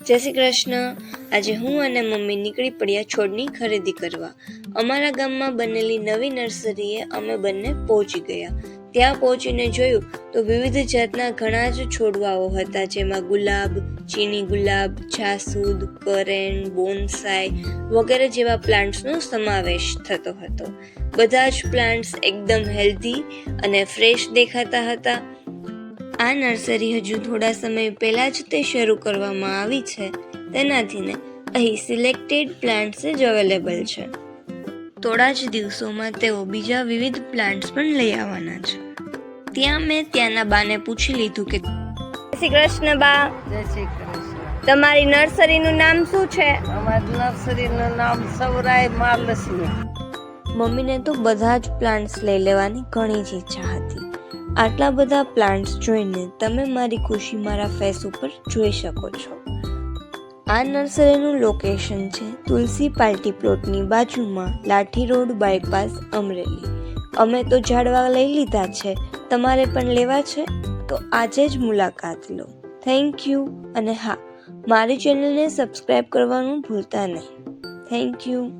જય શ્રી કૃષ્ણ। આજે હું અને મમ્મી નીકળી પડ્યા છોડની ખરીદી કરવા। અમારા ગામમાં બનેલી નવી નર્સરીએ અમે બંને પહોંચી ગયા। ત્યાં પહોંચીને જોયું તો વિવિધ જાતના ઘણા જ છોડવાઓ હતા, જેમાં ગુલાબ, ચીની ગુલાબ, જાસૂદ, કરેન, બોન્સાઈ વગેરે જેવા પ્લાન્ટ્સનો સમાવેશ થતો હતો। બધા જ પ્લાન્ટ્સ એકદમ હેલ્ધી અને ફ્રેશ દેખાતા હતા। આ નર્સરી હજુ થોડા સમય પહેલા જ તે શરૂ કરવામાં આવી છે, તેનાથી અહીં સિલેક્ટેડ પ્લાન્ટ્સ જ અવેલેબલ છે। થોડા જ દિવસોમાં તેઓ બીજા વિવિધ પ્લાન્ટ્સ પણ લઈ આવવાના છે। ત્યાં મેં ત્યાંના બાને પૂછી લીધું કે જય શ્રી કૃષ્ણ બા। જય શ્રી કૃષ્ણ। તમારી નર્સરીનું નામ શું છે? અમારી નર્સરીનું નામ સૌરાય મહાલક્ષ્મી। મમ્મીને તો બધા જ પ્લાન્ટ્સ લઈ લેવાની ઘણી જ ઈચ્છા હતી। આટલા બધા પ્લાન્ટ્સ જોઈને તમે મારી ખુશી મારા ફેસ ઉપર જોઈ શકો છો। આ નર્સરીનું લોકેશન છે તુલસી પાર્ટી પ્લોટની બાજુમાં, લાઠી રોડ, બાયપાસ, અમરેલી। અમે તો ઝાડવા લઈ લીધા છે, તમારે પણ લેવા છે તો આજે જ મુલાકાત લો। Thank you. અને હા, મારી ચેનલને સબસ્ક્રાઈબ કરવાનું ભૂલતા નહીં। Thank you.